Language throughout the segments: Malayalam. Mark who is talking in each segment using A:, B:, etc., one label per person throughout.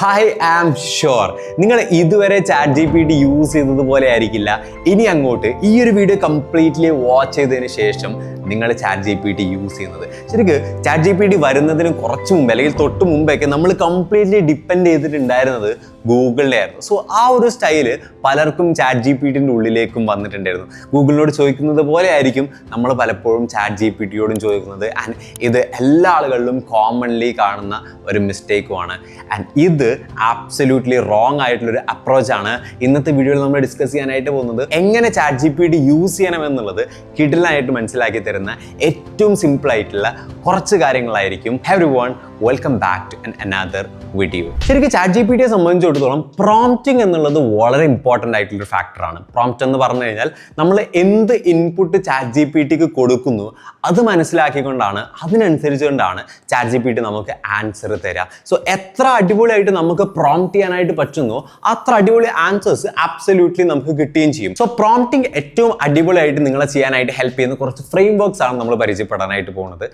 A: I am sure നിങ്ങൾ ഇതുവരെ chat G P T use ചെയ്തതുപോലെ ആയിരിക്കില്ല ഇനി അങ്ങോട്ട് ഈ ഒരു വീഡിയോ കംപ്ലീറ്റ്ലി വാച്ച് ചെയ്തതിന് ശേഷം നിങ്ങൾ chat G P T use ചെയ്യുന്നത്. ശരിക്കും ചാറ്റ് ജി പി ടി വരുന്നതിന് കുറച്ച് മുമ്പ് അല്ലെങ്കിൽ തൊട്ട് മുമ്പൊക്കെ നമ്മൾ കംപ്ലീറ്റ്ലി ഡിപ്പെൻഡ് ചെയ്തിട്ടുണ്ടായിരുന്നത് ഗൂഗിളിലെ ആയിരുന്നു. സോ ആ ഒരു സ്റ്റൈല് പലർക്കും ചാറ്റ് ജി പി ടിൻ്റെ ഉള്ളിലേക്കും വന്നിട്ടുണ്ടായിരുന്നു. ഗൂഗിളിനോട് ചോദിക്കുന്നത് പോലെ ആയിരിക്കും നമ്മൾ പലപ്പോഴും ചാറ്റ് ജി പി ടിയോടും ചോദിക്കുന്നത്. ആൻഡ് ഇത് എല്ലാ ആളുകളിലും കോമൺലി കാണുന്ന ഒരു മിസ്റ്റേക്കുമാണ്. ആൻഡ് ഇത് ആബ്സല്യൂട്ട്ലി റോങ് ആയിട്ടുള്ളൊരു അപ്രോച്ചാണ് ഇന്നത്തെ വീഡിയോയിൽ നമ്മൾ ഡിസ്കസ് ചെയ്യാനായിട്ട് പോകുന്നത്. എങ്ങനെ chat G P T use ചെയ്യണമെന്നുള്ളത് കിടിലനായിട്ട് മനസ്സിലാക്കി തരുന്ന ഏറ്റവും സിമ്പിൾ ആയിട്ടുള്ള കുറച്ച് കാര്യങ്ങളായിരിക്കും. Everyone, welcome back to another video. ശരിക്കും ചാറ്റ് ജി പി ടിയെ സംബന്ധിച്ചിടത്തോളം പ്രോംപ്റ്റിംഗ് എന്നുള്ളത് വളരെ ഇമ്പോർട്ടൻ്റ് ആയിട്ടുള്ളൊരു ഫാക്ടറാണ്. പ്രോംപ്റ്റ് എന്ന് പറഞ്ഞു കഴിഞ്ഞാൽ നമ്മൾ എന്ത് input chat G P tick കൊടുക്കുന്നു അത് മനസ്സിലാക്കിക്കൊണ്ടാണ്, അതിനനുസരിച്ചുകൊണ്ടാണ് ചാറ്റ് ജി പി ടി നമുക്ക് ആൻസർ തരിക. സോ എത്ര അടിപൊളിയായിട്ട് നമുക്ക് പ്രോംപ്റ്റ് ചെയ്യാനായിട്ട് പറ്റുന്നു അത്ര അടിപൊളി ആൻസേഴ്സ് ആബ്സല്യൂട്ട്ലി നമുക്ക് കിട്ടുകയും ചെയ്യും. സോ പ്രോംപ്റ്റിംഗ് ഏറ്റവും അടിപൊളിയായിട്ട് നിങ്ങളെ ചെയ്യാനായിട്ട് ഹെൽപ്പ് ചെയ്യുന്ന കുറച്ച് ഫ്രെയിം വർക്ക്സ് ആണ് നമ്മൾ പരിചയപ്പെടാനായിട്ട് പോകുന്നത്.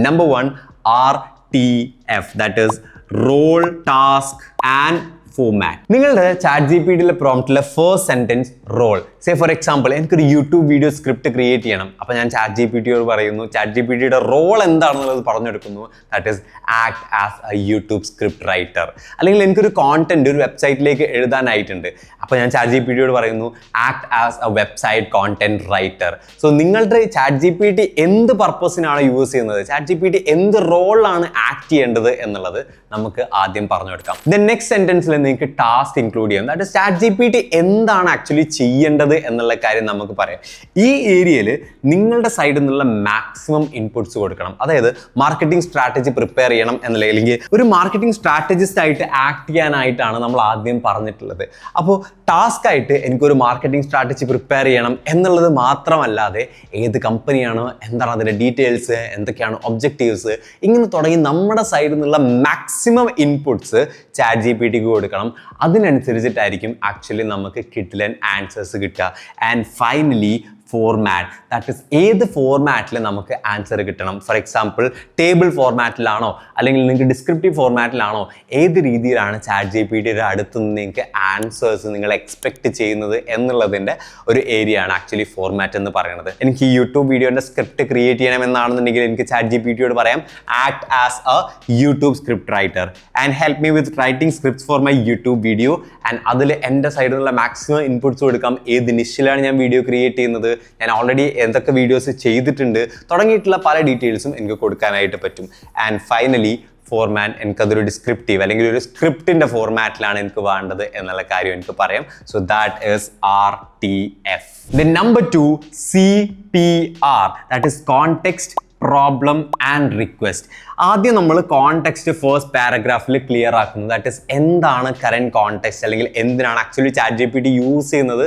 A: Number 1, RTF, that is role, task and format. നിങ്ങളുടെ ചാറ്റ് ജി പി ടിയിലെ പ്രോംപ്റ്റിലെ first sentence role. Say for example എനിക്കൊരു യൂട്യൂബ് വീഡിയോ സ്ക്രിപ്റ്റ് ക്രിയേറ്റ് ചെയ്യണം. അപ്പോൾ ഞാൻ ചാറ്റ് ജി പി ടിയോട് പറയുന്നു, ചാറ്റ് ജി പി ടിയുടെ റോൾ എന്താണെന്നുള്ളത് പറഞ്ഞെടുക്കുന്നു. That is act as a YouTube script writer. അല്ലെങ്കിൽ എനിക്കൊരു കോണ്ടന്റ് ഒരു വെബ്സൈറ്റിലേക്ക് എഴുതാനായിട്ടുണ്ട്. അപ്പോൾ ഞാൻ ചാറ്റ് ജി പി ടിയോട് പറയുന്നു act as A website content writer. So നിങ്ങളുടെ ചാറ്റ് ജി പി ടി എന്ത് പർപ്പസിനാണ് യൂസ് ചെയ്യുന്നത്, ചാറ്റ് ജി പി ടി എന്ത് റോളാണ് ആക്ട് ചെയ്യേണ്ടത് എന്നുള്ളത് നമുക്ക് ആദ്യം പറഞ്ഞു കൊടുക്കാം. ദെൻ നെക്സ്റ്റ് സെന്റൻസിൽ നിങ്ങൾക്ക് ടാസ്ക് ഇൻക്ലൂഡ് ചെയ്യാം. That chat G P T എന്താണ് ആക്ച്വലി ചെയ്യേണ്ടത് എന്നുള്ള കാര്യം നമുക്ക് പറയാം. ഈ ഏരിയയിൽ നിങ്ങളുടെ സൈഡിൽ നിന്നുള്ള മാക്സിമം ഇൻപുട്സ് കൊടുക്കണം. അതായത് മാർക്കറ്റിംഗ് സ്ട്രാറ്റജി പ്രിപ്പയർ ചെയ്യണം എന്നുള്ള, അല്ലെങ്കിൽ ഒരു മാർക്കറ്റിംഗ് സ്ട്രാറ്റജിസ്റ്റ് ആയിട്ട് ആക്ട് ചെയ്യാനായിട്ടാണ് നമ്മൾ ആദ്യം പറഞ്ഞിട്ടുള്ളത്. അപ്പോൾ ടാസ്ക് ആയിട്ട് എനിക്കൊരു മാർക്കറ്റിംഗ് സ്ട്രാറ്റജി പ്രിപ്പയർ ചെയ്യണം എന്നുള്ളത് മാത്രമല്ലാതെ ഏത് കമ്പനിയാണോ, എന്താണ് അതിൻ്റെ ഡീറ്റെയിൽസ്, എന്തൊക്കെയാണ് ഒബ്ജക്റ്റീവ്സ്, ഇങ്ങനെ തുടങ്ങി നമ്മുടെ സൈഡിൽ നിന്നുള്ള maximum inputs chat G P tick കൊടുക്കണം. അതിനനുസരിച്ചിട്ടായിരിക്കും ആക്ച്വലി നമുക്ക് കിട്ടിലൻ ആൻസേഴ്സ് കിട്ടുക. And finally format, that is ഏത് ഫോർമാറ്റിൽ നമുക്ക് ആൻസർ കിട്ടണം. ഫോർ എക്സാമ്പിൾ ടേബിൾ ഫോർമാറ്റിലാണോ അല്ലെങ്കിൽ നിങ്ങൾക്ക് ഡിസ്ക്രിപ്റ്റീവ് ഫോർമാറ്റിലാണോ, ഏത് രീതിയിലാണ് ചാറ്റ് ജി പി ടിയുടെ അടുത്ത് നിന്ന് നിങ്ങൾക്ക് ആൻസേഴ്സ് നിങ്ങൾ എക്സ്പെക്ട് ചെയ്യുന്നത് എന്നുള്ളതിൻ്റെ ഒരു ഏരിയ ആണ് ആക്ച്വലി ഫോർമാറ്റ് എന്ന് പറയുന്നത്. എനിക്ക് ഈ യൂട്യൂബ് വീഡിയോൻ്റെ സ്ക്രിപ്റ്റ് ക്രിയേറ്റ് ചെയ്യണമെന്നാണെന്നുണ്ടെങ്കിൽ എനിക്ക് ചാറ്റ് ജി പി ടിയോട് പറയാം act as a YouTube script writer and help me with writing scripts for my YouTube video. And അതിൽ എൻ്റെ സൈഡിൽ നിന്നുള്ള മാക്സിമം ഇൻപുട്സ് കൊടുക്കാം. ഏത് നിഷിലാണ് ഞാൻ വീഡിയോ ക്രിയേറ്റ് ചെയ്യുന്നത്, ഞാൻ ഓൾറെഡി എന്തൊക്കെ വീഡിയോസ് ചെയ്തിട്ടുണ്ട് തുടങ്ങിയിട്ടുള്ള പല ഡീറ്റെയിൽസും എനിക്ക് കൊടുക്കാനായിട്ട് പറ്റും. ആൻഡ് ഫൈനലി ഫോർമാറ്റ്, എനിക്കതൊരു ഡിസ്ക്രിപ്റ്റീവ് അല്ലെങ്കിൽ ഒരു സ്ക്രിപ്റ്റിൻ്റെ ഫോർമാറ്റിലാണ് എനിക്ക് വേണ്ടത് എന്നുള്ള കാര്യം എനിക്ക് പറയാം. So that is RTF. Then number 2, CPR, that is context, problem and request. ആദ്യം നമ്മൾ കോണ്ടെക്സ്റ്റ് ഫസ്റ്റ് പാരഗ്രാഫിൽ ക്ലിയർ ആക്കുന്നത്. ദാറ്റ് ഈസ് എന്താണ് കറന്റ് കോണ്ടെക്സ്റ്റ്, അല്ലെങ്കിൽ എന്തിനാണ് actually chat G P T use ചെയ്യുന്നത്,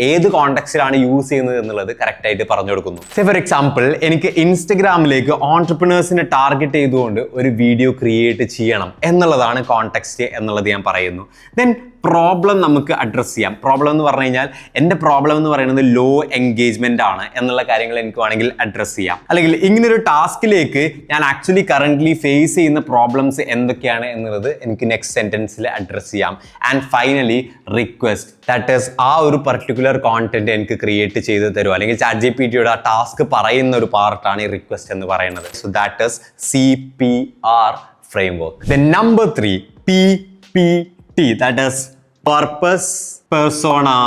A: ഏത് കോണ്ടെക്സ്റ്റിലാണ് യൂസ് ചെയ്യുന്നത് എന്നുള്ളത് കറക്റ്റായിട്ട് പറഞ്ഞു കൊടുക്കുന്നു. സേ ഫോർ എക്സാമ്പിൾ എനിക്ക് ഇൻസ്റ്റഗ്രാമിലേക്ക് ഓൺടർപ്രണേഴ്സിനെ ടാർഗറ്റ് ചെയ്തുകൊണ്ട് ഒരു വീഡിയോ ക്രിയേറ്റ് ചെയ്യണം എന്നുള്ളതാണ് കോണ്ടെക്സ്റ്റ് എന്നുള്ളത് ഞാൻ പറയുന്നു. ദെൻ പ്രോബ്ലം നമുക്ക് അഡ്രസ്സ് ചെയ്യാം. പ്രോബ്ലം എന്ന് പറഞ്ഞു കഴിഞ്ഞാൽ എൻ്റെ പ്രോബ്ലം എന്ന് പറയുന്നത് ലോ എൻഗേജ്മെന്റ് ആണ് എന്നുള്ള കാര്യങ്ങൾ എനിക്ക് വേണമെങ്കിൽ അഡ്രസ്സ് ചെയ്യാം. അല്ലെങ്കിൽ ഇങ്ങനൊരു ടാസ്കിലേക്ക് ഞാൻ ആക്ച്വലി കറന്റ്ലി ഫേസ് ചെയ്യുന്ന പ്രോബ്ലംസ് എന്തൊക്കെയാണ് എന്നുള്ളത് എനിക്ക് നെക്സ്റ്റ് സെന്റൻസിൽ അഡ്രസ്സ് ചെയ്യാം. And finally request, that is ആ ഒരു പർട്ടിക്കുലർ കോണ്ടന്റ് എനിക്ക് ക്രിയേറ്റ് ചെയ്ത് തരുമോ, അല്ലെങ്കിൽ ചാറ്റ് ജി പി ടിയുടെ ആ ടാസ്ക് പറയുന്ന ഒരു പാർട്ടാണ് ഈ റിക്വസ്റ്റ് എന്ന് പറയുന്നത്. So that is CPR framework. Then number 3, PPT, that is purpose, persona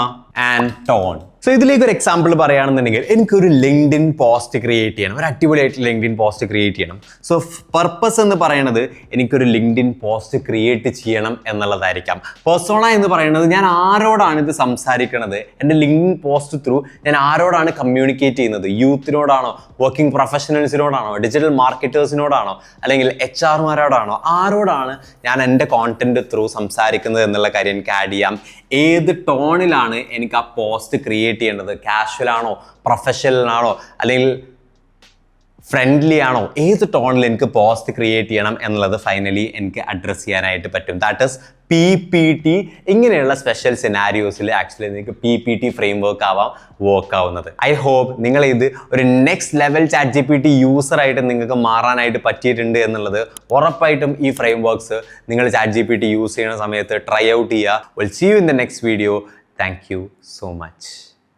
A: and tone. So ഇതിലേക്ക് ഒരു എക്സാമ്പിൾ പറയുകയാണെന്നുണ്ടെങ്കിൽ എനിക്കൊരു ലിങ്ക്ഡിൻ പോസ്റ്റ് ക്രിയേറ്റ് ചെയ്യണം, ഒരു അടിപൊളിയായിട്ട് ലിങ്ക്ഡിൻ പോസ്റ്റ് ക്രിയേറ്റ് ചെയ്യണം. സോ പർപ്പസ് എന്ന് പറയുന്നത് എനിക്കൊരു ലിങ്ക്ഡിൻ പോസ്റ്റ് ക്രിയേറ്റ് ചെയ്യണം എന്നുള്ളതായിരിക്കാം. പേഴ്സോണ എന്ന് പറയുന്നത് ഞാൻ ആരോടാണ് ഇത് സംസാരിക്കുന്നത്, എൻ്റെ ലിങ്ക്ഡിൻ പോസ്റ്റ് ത്രൂ ഞാൻ ആരോടാണ് കമ്മ്യൂണിക്കേറ്റ് ചെയ്യുന്നത്, യൂത്തിനോടാണോ, വർക്കിംഗ് പ്രൊഫഷണൽസിനോടാണോ, ഡിജിറ്റൽ മാർക്കറ്റേഴ്സിനോടാണോ, അല്ലെങ്കിൽ HR-മാരോടാണോ, ആരോടാണ് ഞാൻ എൻ്റെ കോണ്ടന്റ് ത്രൂ സംസാരിക്കുന്നത് എന്നുള്ള കാര്യം എനിക്ക് ആഡ് ചെയ്യാം. ഏത് ടോണിലാണ് എനിക്ക് ആ പോസ്റ്റ് ക്രിയേറ്റ് ചെയ്യേണ്ടത്, കാഷ്വൽ ആണോ, പ്രൊഫഷണൽ ആണോ, അല്ലെങ്കിൽ ഫ്രണ്ട്ലി ആണോ, ഏത് ടോണിൽ എനിക്ക് പോസ്റ്റ് ക്രിയേറ്റ് ചെയ്യണം എന്നുള്ളത് ഫൈനലി എനിക്ക് അഡ്രസ്സ് ചെയ്യാനായിട്ട് പറ്റും. That is PPT. ഇങ്ങനെയുള്ള സ്പെഷ്യൽ സിനാരിയോസിൽ ആക്ച്വലി നിങ്ങൾക്ക് PPT ഫ്രെയിം വർക്ക് ആവാം വർക്ക് ആവുന്നത്. ഐ ഹോപ്പ് നിങ്ങൾ ഇത് ഒരു നെക്സ്റ്റ് ലെവൽ ChatGPT യൂസറായിട്ട് നിങ്ങൾക്ക് മാറാനായിട്ട് പറ്റിയിട്ടുണ്ട് എന്നുള്ളത്. ഉറപ്പായിട്ടും ഈ ഫ്രെയിം വർക്ക്സ് നിങ്ങൾ ChatGPT യൂസ് ചെയ്യുന്ന സമയത്ത് ട്രൈ ഔട്ട് ചെയ്യുക. Will see you in the next video. Thank you so much.